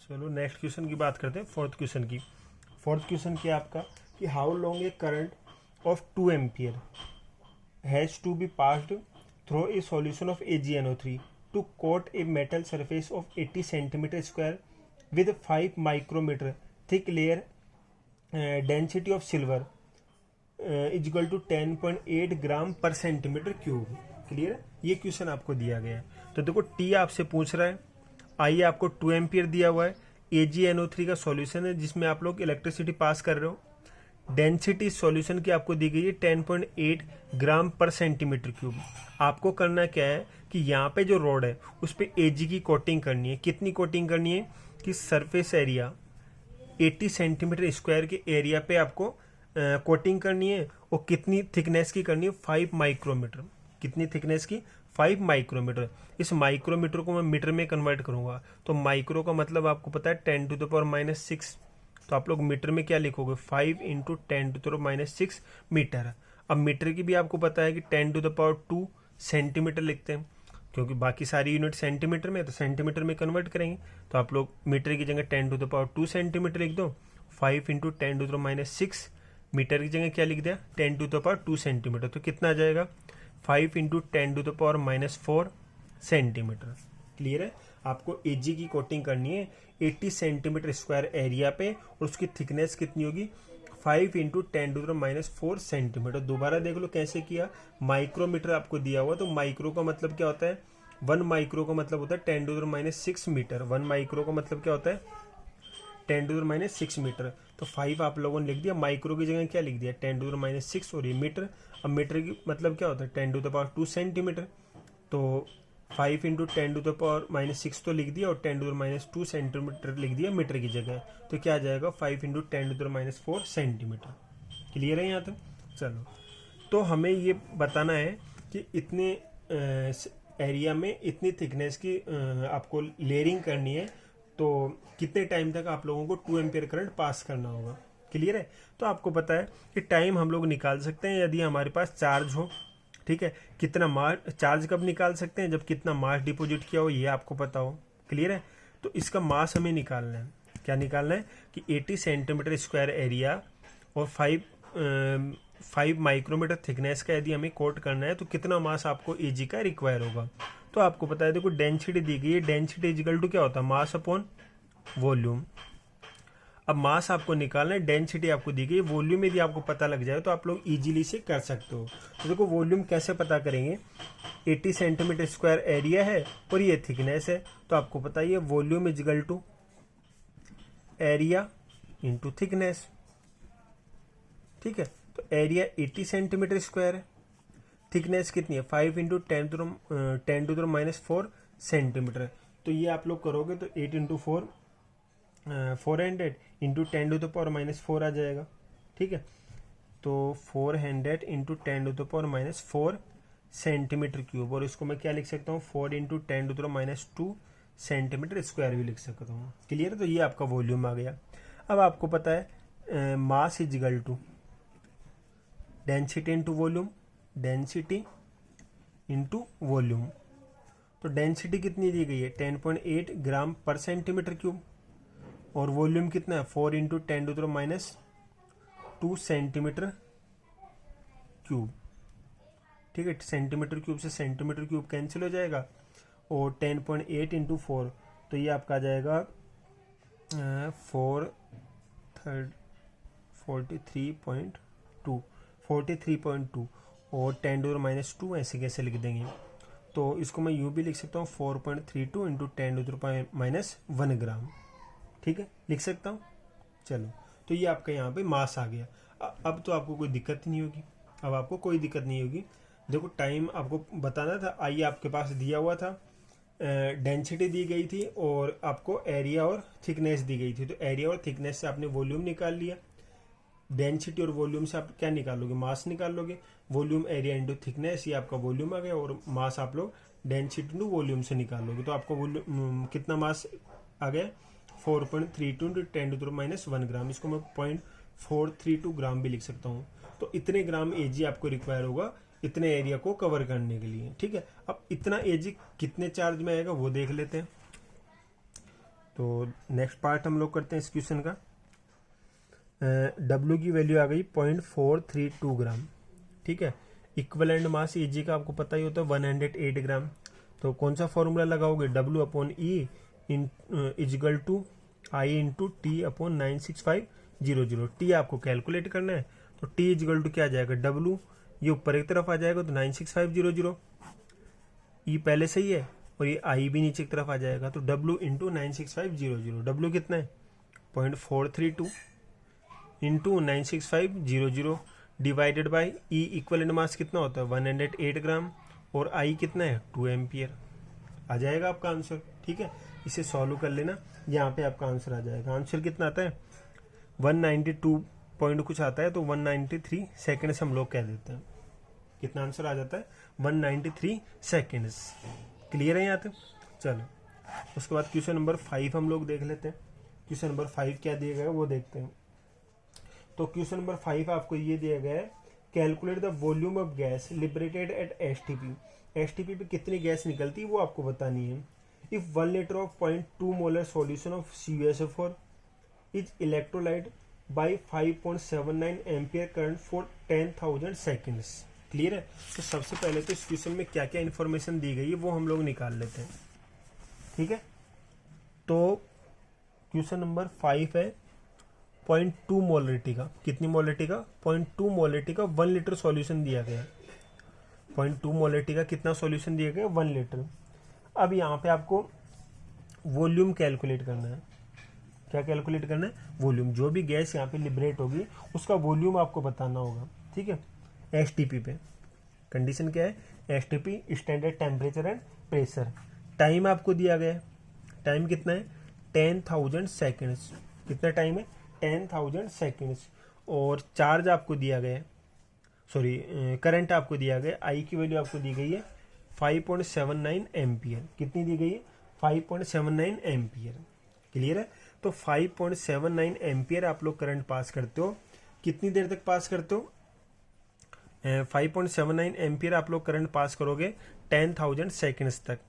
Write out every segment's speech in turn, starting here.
चलो next question की बात करते हैं, फोर्थ क्वेश्चन की। फोर्थ क्वेश्चन क्या है आपका कि how long a current of 2 ampere has to be passed through a solution of AgNO3 to coat a metal surface of 80 centimetre square with 5 micrometre thick layer density of silver is equal to 10.8 gram per centimetre cube. Clear है, ये question आपको दिया गया है। तो देखो T आपसे पूछ रहा है, आई आपको 2 एम्पियर दिया हुआ है, AgNO3 का सॉल्यूशन है जिसमें आप लोग इलेक्ट्रिसिटी पास कर रहे हो, डेंसिटी सॉल्यूशन की आपको दी गई है 10.8 ग्राम पर सेंटीमीटर क्यूब। आपको करना क्या है कि यहाँ पे जो रोड है उस पर Ag की कोटिंग करनी है। कितनी कोटिंग करनी है कि सरफेस एरिया 80 सेंटीमीटर स्क्वायर के एरिया पे आपको कोटिंग करनी है, और कितनी थिकनेस की करनी है 5 माइक्रोमीटर। कितनी थिकनेस की 5 माइक्रोमीटर। इस माइक्रोमीटर को मैं मीटर में कन्वर्ट करूंगा, तो माइक्रो का मतलब आपको पता है 10⁻⁻6। तो आप लोग मीटर में क्या लिखोगे 5 × 10⁻⁻6 मीटर। अब मीटर की भी आपको पता है कि 10⁻² सेंटीमीटर लिखते हैं, क्योंकि बाकी सारी यूनिट सेंटीमीटर में, तो सेंटीमीटर में कन्वर्ट करेंगे। तो आप लोग मीटर की जगह 10⁻² सेंटीमीटर लिख दो, 5 × 10⁻⁻6 मीटर की जगह क्या लिख दिया 10⁻² सेंटीमीटर। तो कितना आ जाएगा 5 × 10⁻⁻4 सेंटीमीटर। क्लियर है, आपको Ag की कोटिंग करनी है 80 सेंटीमीटर स्क्वायर एरिया पे, और उसकी थिकनेस कितनी होगी 5 × 10⁻⁻4 सेंटीमीटर। दोबारा देख लो कैसे किया, माइक्रोमीटर आपको दिया हुआ, तो माइक्रो का मतलब क्या होता है, 1 माइक्रो का मतलब होता है 10⁻⁻6 मीटर। 1 माइक्रो का मतलब क्या होता है 10⁻⁻6 मीटर। तो 5 आप लोगों ने लिख दिया, माइक्रो की जगह क्या लिख दिया 10⁻⁻6, और ये मीटर। अब मीटर की मतलब क्या होता है 10⁻² सेंटीमीटर। तो 5 × 10⁻⁻6 तो लिख दिया, और 10⁻² सेंटीमीटर लिख दिया मीटर की जगह। तो क्या आ जाएगा 5 × 10⁻⁻4 सेंटीमीटर। क्लियर है यहाँ तक? चलो, तो हमें ये बताना है कि इतने एरिया में इतनी थिकनेस की आपको लेयरिंग करनी है, तो कितने टाइम तक आप लोगों को 2 एम्पियर करंट पास करना होगा। क्लियर है, तो आपको पता है कि टाइम हम लोग निकाल सकते हैं यदि हमारे पास चार्ज हो। ठीक है, कितना मास, चार्ज कब निकाल सकते हैं जब कितना मास डिपॉजिट किया हो, ये आपको पता हो। क्लियर है, तो इसका मास हमें निकालना है। क्या निकालना है कि 80 सेंटीमीटर स्क्वायर एरिया और 5 माइक्रोमीटर थिकनेस का यदि हमें कोट करना है, तो कितना मास आपको Ag का रिक्वायर होगा। तो आपको पता है, देखो डेंसिटी दी गई है, डेंसिटी इक्वल टू क्या होता है मास अपॉन वॉल्यूम। अब मास आपको निकालना है, डेंसिटी आपको दी गई, वॉल्यूम यदि आपको पता लग जाए तो आप लोग इजीली से कर सकते हो। तो देखो वॉल्यूम कैसे पता करेंगे, 80 सेंटीमीटर स्क्वायर एरिया है और ये थिकनेस है, तो आपको पता है volume equal to area into thickness. ठीक है, तो एरिया 80 सेंटीमीटर स्क्वायर है, थिकनेस कितनी है 5 × 10⁻⁻4 सेंटीमीटर। तो ये आप लोग करोगे तो 8 × 4 400 इंटू 10⁻⁻4 आ जाएगा। ठीक है, तो 400 इंटू 10⁻⁻4 सेंटीमीटर क्यूब, और इसको मैं क्या लिख सकता हूँ 4 × 10⁻² सेंटीमीटर स्क्वायर भी लिख सकता हूँ। क्लियर है, तो ये आपका वॉल्यूम आ गया। अब आपको पता है mass is equal to density into volume, density into volume. तो डेंसिटी कितनी दी गई है 10.8 ग्राम पर सेंटीमीटर क्यूब, और वॉल्यूम कितना है 4 × 10⁻² सेंटीमीटर क्यूब। ठीक है, सेंटीमीटर क्यूब से सेंटीमीटर क्यूब कैंसिल हो जाएगा, और 10.8 × 4, तो ये आपका आ जाएगा 43.2 और 10⁻², ऐसे कैसे लिख देंगे। तो इसको मैं यूँ भी लिख सकता हूँ 4.32 × 10⁻⁻1 ग्राम। ठीक है, लिख सकता हूँ। चलो, तो ये आपका यहाँ पे मास आ गया। अब तो आपको कोई दिक्कत नहीं होगी, अब आपको कोई दिक्कत नहीं होगी। देखो टाइम आपको बताना था, आइए आपके पास दिया हुआ था, डेंसिटी दी गई थी और आपको एरिया और थिकनेस दी गई थी। तो एरिया और थिकनेस से आपने वॉल्यूम निकाल लिया, डेंसिटी और वॉल्यूम से आप क्या निकालोगे मास निकालोगे। वॉल्यूम एरिया इंटू थिकनेस, ये आपका वॉल्यूम आ गया, और मास आप लोग डेंसिटी इंटू वॉल्यूम से निकालोगे। तो आपको वॉल्यूम कितना मास आ गया 4.32 × 10⁻⁻1 ग्राम। इसको मैं 0.432 ग्राम भी लिख सकता हूँ। तो इतने ग्राम Ag आपको रिक्वायर होगा इतने एरिया को कवर करने के लिए। ठीक है, अब इतना Ag कितने चार्ज में आएगा वो देख लेते हैं। तो नेक्स्ट पार्ट हम लोग करते हैं इस क्वेश्चन का। डब्ल्यू की वैल्यू आ गई 0.432 ग्राम, ठीक है। इक्वलेंट मास Ag का आपको पता ही होता है 108 ग्राम। तो कौन सा फॉर्मूला लगाओगे, W upon E equal to I into T upon 96500। T आपको कैलकुलेट करना है, तो टी इजगल टू क्या आ जाएगा, W ये ऊपर एक तरफ आ जाएगा तो 96500, ई पहले सही है और ये आई भी नीचे की तरफ आ जाएगा, तो W इंटू 96500। W कितना है 0.432 into 96500 divided by E equivalent mass कितना होता है 108 ग्राम और आई कितना है 2 एम्पियर। आ जाएगा आपका आंसर, ठीक है। इसे सॉल्व कर लेना, यहाँ पे आपका आंसर आ जाएगा। आंसर कितना आता है 192 पॉइंट कुछ आता है, तो 193 सेकेंड्स हम लोग कह देते हैं। कितना आंसर आ जाता है 193 सेकेंड्स। क्लियर है यहाँ तक? चलो उसके बाद क्वेश्चन नंबर 5 हम लोग देख लेते हैं। क्वेश्चन नंबर 5 क्या दिया गया है वो देखते हैं। तो क्वेश्चन नंबर 5 आपको ये दिया गया है, calculate the volume of gas liberated at STP. STP पे कितनी गैस निकलती है वो आपको बतानी है। If 1 litre of 0.2 molar solution of CuSO4 is electrolyte by 5.79 ampere current for 10,000 seconds. Clear है? तो सबसे पहले तो इस क्वेश्चन में क्या क्या इन्फॉर्मेशन दी गई है वो हम लोग निकाल लेते हैं, ठीक है। तो क्वेश्चन नंबर 5 है 0.2 मोलरिटी का, कितनी मोलरिटी का 0.2 मोलरिटी का 1 लीटर सॉल्यूशन दिया गया है। 0.2 मोलरिटी का कितना सॉल्यूशन दिया गया 1 लीटर। अब यहाँ पे आपको वॉल्यूम कैलकुलेट करना है। क्या कैलकुलेट करना है? वॉल्यूम। जो भी गैस यहाँ पे लिबरेट होगी उसका वॉल्यूम आपको बताना होगा, ठीक है। एसटीपी पे कंडीशन क्या है, STP standard temperature and pressure. Time आपको दिया गया है, टाइम कितना है 10,000 सेकेंड्स। कितना टाइम है 10,000 सेकेंड्स। और चार्ज आपको दिया गया है, सॉरी करंट आपको दिया गया है, आई की वैल्यू आपको दी गई है 5.79 एम्पियर। कितनी दी गई है 5.79 एम्पियर। क्लियर है? तो 5.79 एम्पियर आप लोग करंट पास करते हो। कितनी देर तक पास करते हो 5.79 एम्पियर आप लोग करंट पास करोगे 10,000 सेकेंड्स तक,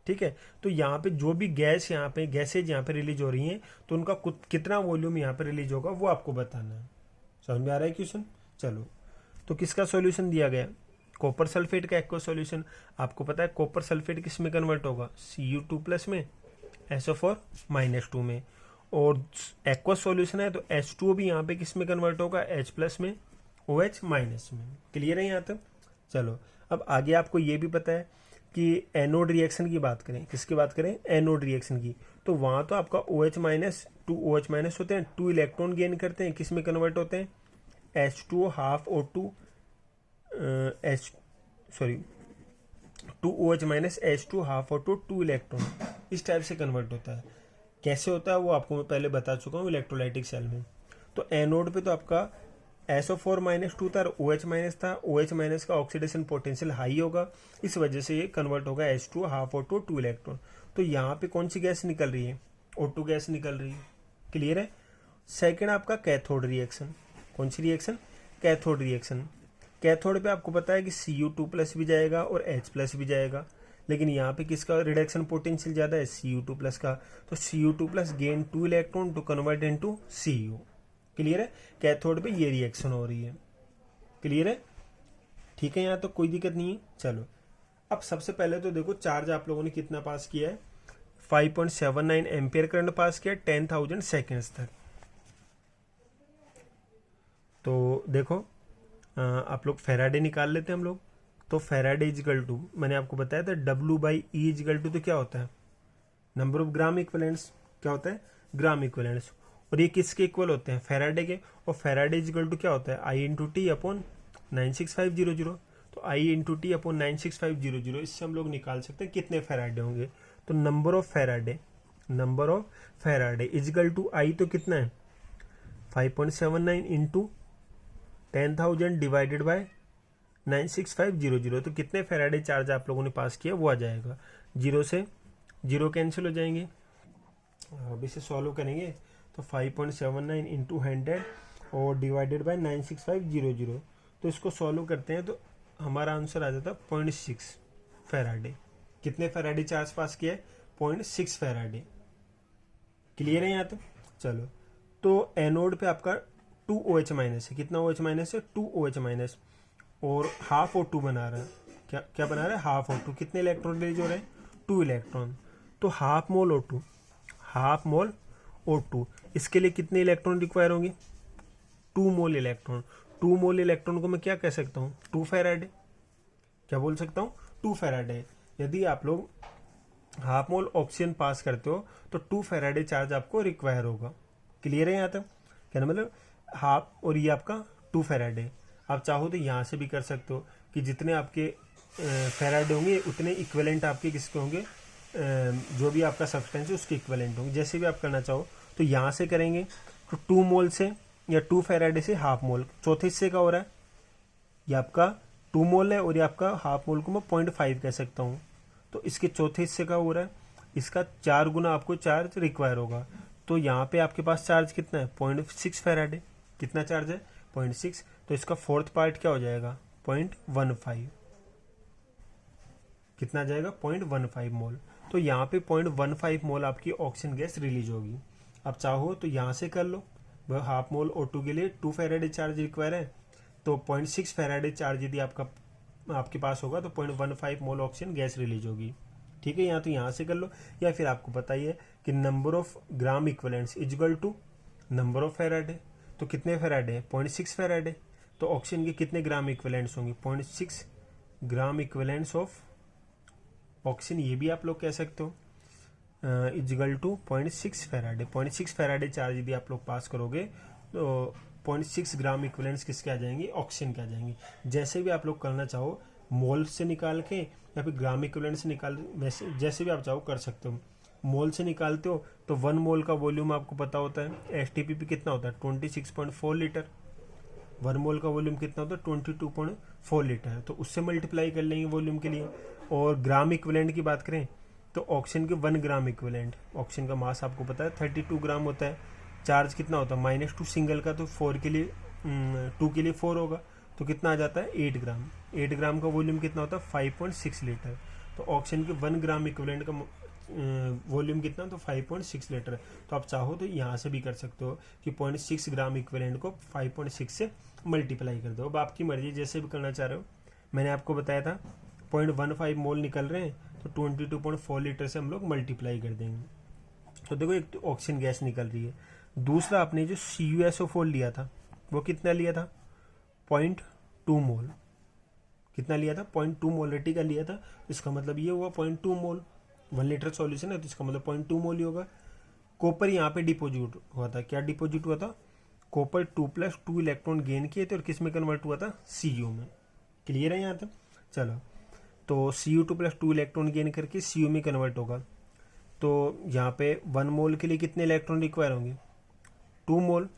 ठीक है। तो यहाँ पे जो भी गैस यहाँ पे गैसेज यहाँ पे रिलीज हो रही हैं तो उनका कितना वॉल्यूम यहाँ पे रिलीज होगा वो आपको बताना है। समझ में आ रहा है क्वेश्चन? चलो तो किसका सॉल्यूशन दिया गया, कॉपर सल्फेट का एक्वा सॉल्यूशन। आपको पता है कॉपर सल्फेट किस में कन्वर्ट होगा Cu2 प्लस में, SO4 -2 में। और एक्वा सॉल्यूशन है तो H2O भी यहाँ पे किस में कन्वर्ट होगा H प्लस में, OH माइनस में। क्लियर है यहाँ तक? चलो अब आगे आपको ये भी पता है कि एनोड रिएक्शन की बात करें, किसकी बात करें एनोड रिएक्शन की, तो वहां तो आपका OH माइनस 2 OH माइनस होते हैं, 2 इलेक्ट्रॉन गेन करते हैं, किस में कन्वर्ट होते हैं H2O half O2 2 OH minus H2 half O2 2 electron, इस टाइप से कन्वर्ट होता है। कैसे होता है वो आपको मैं पहले बता चुका हूँ इलेक्ट्रोलाइटिक सेल में। तो एनोड पे तो आपका SO4 -2 था, OH माइनस था, OH माइनस का ऑक्सीडेशन पोटेंशियल हाई होगा, इस वजह से ये कन्वर्ट होगा H2 हाफ O2 2 इलेक्ट्रॉन। तो यहाँ पे कौन सी गैस निकल रही है O2 गैस निकल रही है। क्लियर है? सेकेंड आपका कैथोड रिएक्शन। कौन सी रिएक्शन? Cathode reaction. कैथोड पे आपको पता है कि Cu2 प्लस भी जाएगा और H प्लस भी जाएगा, लेकिन यहाँ पे किसका रिडक्शन पोटेंशियल ज्यादा है Cu2 प्लस का, तो Cu2 plus gain 2 electron to convert into Cu। Clear है? कैथोड पे ये रिएक्शन हो रही है। क्लियर है? ठीक है, यहाँ तो कोई दिक्कत नहीं है। चलो अब सबसे पहले तो देखो चार्ज आप लोगों ने कितना पास किया है 5.79 एम्पियर करंट पास किया 10,000 सेकेंड्स तक। तो देखो आप लोग फेराडे निकाल लेते हैं हम लोग। तो फेराडे इजकल टू मैंने आपको बताया था W by E equal to, तो क्या होता है नंबर ऑफ ग्राम इक्विवेलेंट्स। क्या होता है ग्राम इक्विवेलेंट्स। और ये किसके इक्वल होते हैं फेराडे के। और फेराडे इजकल टू क्या होता है I इंटू टी अपॉन 96500। तो I इंटू टी अपॉन 96500, इससे हम लोग निकाल सकते हैं कितने फेराडे होंगे। तो number of faraday equal to I तो कितना है 5.79 इंटू 10,000 डिवाइडेड बाय 96500। तो कितने फेराडे चार्ज आप लोगों ने पास किया वो आ जाएगा। 0 से 0 कैंसिल हो जाएंगे। अब इसे सॉल्व करेंगे तो 5.79 इंटू 100 और डिवाइडेड बाय 96500। तो इसको सॉल्व करते हैं तो हमारा आंसर आ जाता है 0.6 फेराडे। कितने फेराडे चार्ज पास किया है 0.6 फेराडे। क्लियर है यहाँ तक? चलो, तो एनोड पे आपका 2 OH माइनस है। कितना OH माइनस है? 2 OH माइनस, और हाफ O2 बना रहा है। क्या क्या बना रहा है? Half O2। कितने इलेक्ट्रॉन रिलीज हो रहे हैं? 2 इलेक्ट्रॉन। तो half mole O2, half mole O2, इसके लिए कितने इलेक्ट्रॉन रिक्वायर होंगे? 2 मोल इलेक्ट्रॉन। 2 मोल इलेक्ट्रॉन को मैं क्या कह सकता हूँ? 2 फैराडे। क्या बोल सकता हूँ? 2 फैराडे। यदि आप लोग हाफ मोल ऑक्सीजन पास करते हो तो 2 फैराडे चार्ज आपको रिक्वायर होगा। क्लियर है यहाँ तक? कहना मतलब हाफ, और ये आपका 2 फैराडे। आप चाहो तो यहाँ से भी कर सकते हो कि जितने आपके फैराडे होंगे उतने इक्विवेलेंट आपके किसके होंगे, जो भी आपका सब्सटेंस है उसके इक्विवेलेंट होंगे। जैसे भी आप करना चाहो तो यहाँ से करेंगे तो 2 मोल से या 2 फैराडे से हाफ मोल, चौथे हिस्से का हो रहा है। ये आपका 2 मोल है और ये आपका हाफ मोल को मैं 0.5 कह सकता हूँ, तो इसके चौथे हिस्से का हो रहा है। इसका 4 गुना आपको चार्ज रिक्वायर होगा। तो यहाँ पे आपके पास चार्ज कितना है? 0.6 फैराडे। कितना चार्ज है? 0.6। तो इसका फोर्थ पार्ट क्या हो जाएगा? 0.15। कितना जाएगा? 0.15 मोल। तो यहाँ पे 0.15 मोल आपकी ऑक्सीजन गैस रिलीज होगी। आप चाहो तो यहाँ से कर लो, वह हाफ मोल O2 के लिए 2 फैराडे चार्ज रिक्वायर है, तो 0.6 फैराडे चार्ज यदि आपके पास होगा तो 0.15 मोल ऑक्सीजन गैस रिलीज होगी। ठीक है, यहाँ तो यहाँ से कर लो, या फिर आपको पता ही है कि number of gram equivalents equal to number of faraday. तो कितने फैराडे? 0.6 फैराडे। तो ऑक्सीजन के कितने ग्राम इक्विवेलेंट्स होंगे? 0.6 ग्राम इक्विवेलेंट्स ऑफ ऑक्सीजन, ये भी आप लोग कह सकते हो, equal to 0.6 faraday. 0.6 faraday charge यदि आप लोग पास करोगे तो 0.6 ग्राम इक्विवेलेंट्स किसके आ जाएंगे? ऑक्सीजन के आ जाएंगे। जैसे भी आप लोग करना चाहो, मोल से निकाल के या फिर ग्राम इक्विवेलेंट से निकाल, वैसे जैसे भी आप चाहो कर सकते हो। मोल से निकालते हो तो 1 मोल का वॉल्यूम आपको पता होता है, STPP कितना होता है? 26.4 लीटर। 1 मोल का वॉल्यूम कितना होता है? 22.4 लीटर। तो उससे मल्टीप्लाई कर लेंगे वॉल्यूम के लिए। और ग्राम इक्विवेलेंट की बात करें तो ऑक्सीजन के 1 ग्राम इक्विवेलेंट, ऑक्सीजन का मास आपको पता है 32 ग्राम होता है। चार्ज कितना होता है? -2 सिंगल का, तो 4 के लिए 2 के लिए 4 होगा, तो कितना आ जाता है? 8 ग्राम। 8 ग्राम का वॉल्यूम कितना होता है? 5.6 लीटर। तो ऑक्सीजन के 1 ग्राम इक्विवेलेंट का वॉल्यूम कितना? तो 5.6 लीटर। तो आप चाहो तो यहाँ से भी कर सकते हो कि 0.6 ग्राम इक्विवेलेंट को 5.6 से मल्टीप्लाई कर दो। अब आपकी मर्जी, जैसे भी करना चाह रहे हो। मैंने आपको बताया था 0.15 मोल निकल रहे हैं, तो 22.4 लीटर से हम लोग मल्टीप्लाई कर देंगे। तो देखो, एक तो ऑक्सीजन गैस निकल रही है। दूसरा, आपने जो CuSO4 लिया था वो कितना लिया था? 0.2 मोल। कितना लिया था? 0.2 मोलरिटी का लिया था। इसका मतलब ये हुआ 0.2 मोल। 1 लीटर सॉल्यूशन है तो इसका मतलब 0.2 मोल ही होगा। कॉपर यहाँ पे डिपोजिट हुआ था। क्या डिपोजिट हुआ था? कॉपर 2+2 इलेक्ट्रॉन गेन किए थे और किस में कन्वर्ट हुआ था? Cu में। क्लियर है यहाँ तक? चलो, तो Cu2+2 इलेक्ट्रॉन गेन करके Cu में कन्वर्ट होगा। तो यहाँ पे 1 मोल के लिए कितने इलेक्ट्रॉन रिक्वायर होंगे? 2 मोल।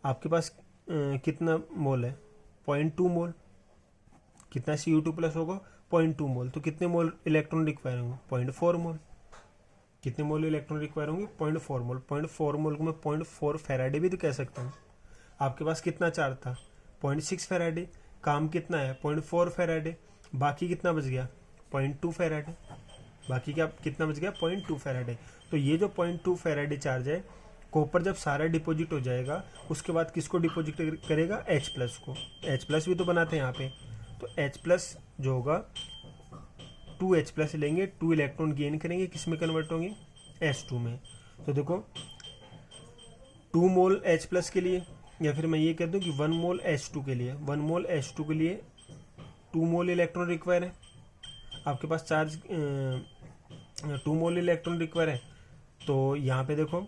आपके पास कितना मोल है? 0.2 मोल। कितना Cu2+ होगा? 0.2 मोल। तो कितने मोल इलेक्ट्रॉन रिक्वायर होंगे? 0.4 मोल। कितने मोल इलेक्ट्रॉन रिक्वायर होंगे? 0.4 मोल। 0.4 मोल को मैं 0.4 फैराडे भी तो कह सकता हूँ। आपके पास कितना चार्ज था? 0.6 फैराडे। काम कितना है? 0.4 फैराडे। बाकी कितना बच गया? 0.2 फैराडे। बाकी क्या कितना बच गया? 0.2 फैराडे। तो ये जो 0.2 फैराडे चार्ज है, कॉपर जब सारा डिपॉजिट हो जाएगा उसके बाद किसको डिपॉजिट करेगा? H+ को। H+ भी तो बनाते हैं यहाँ पे। तो H+ जो होगा 2H+ लेंगे, 2 इलेक्ट्रॉन गेन करेंगे, किस में कन्वर्ट होंगे? S2 में। तो देखो, 2 मोल H+ के लिए, या फिर मैं ये कह दूं कि 1 मोल H2 के लिए, 1 मोल H2 के लिए 2 मोल इलेक्ट्रॉन रिक्वायर है। आपके पास चार्ज 2 मोल इलेक्ट्रॉन रिक्वायर है। तो यहाँ पे देखो,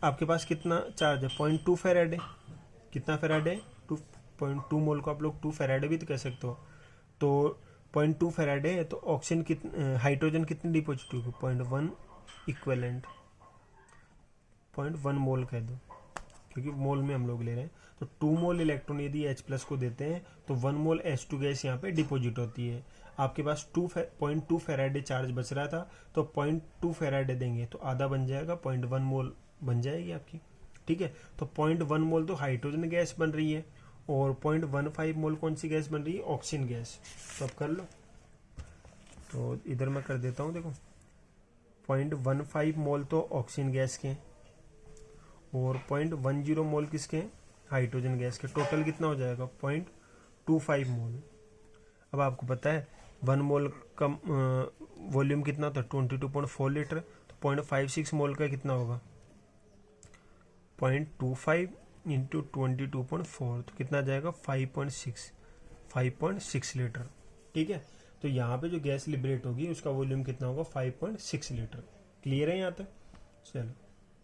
आपके पास कितना चार्ज है? 0.2 फैराडे। कितना फैराडे? 2.2 मोल को आप लोग 2 फैराडे भी तो कह सकते हो। तो 0.2 फैराडे है, तो ऑक्सीजन हाइड्रोजन कितनी डिपॉजिट होगी? 0.1 इक्विवेलेंट, 0.1 मोल कह दो क्योंकि मोल में हम लोग ले रहे हैं। तो 2 मोल इलेक्ट्रॉन यदि H+ को देते हैं तो 1 मोल H2 गैस यहाँ पे डिपॉजिट होती है। आपके पास 0.2 फैराडे चार्ज बच रहा था, तो 0.2 फैराडे देंगे तो आधा बन जाएगा, 0.1 मोल बन जाएगी आपकी। ठीक है, तो 0.1 मोल तो हाइड्रोजन गैस बन रही है और 0.15 मोल कौन सी गैस बन रही है? Oxygen gas. तो अब कर लो। तो इधर मैं कर देता हूँ, देखो 0.15 मोल तो ऑक्सीजन गैस के हैं और 0.10 मोल किसके हैं, हाइड्रोजन गैस के। टोटल कितना हो जाएगा, 0.25 मोल। अब आपको पता है 1 मोल का वॉल्यूम कितना होता है, 22.4 लीटर, तो 0.56 मोल का कितना होगा, 0.25 इंटू 22.4, तो कितना आ जाएगा 5.6 लीटर। ठीक है, तो यहाँ पे जो गैस लिबरेट होगी उसका वॉल्यूम कितना होगा, 5.6 लीटर। क्लियर है यहाँ तक? चलो।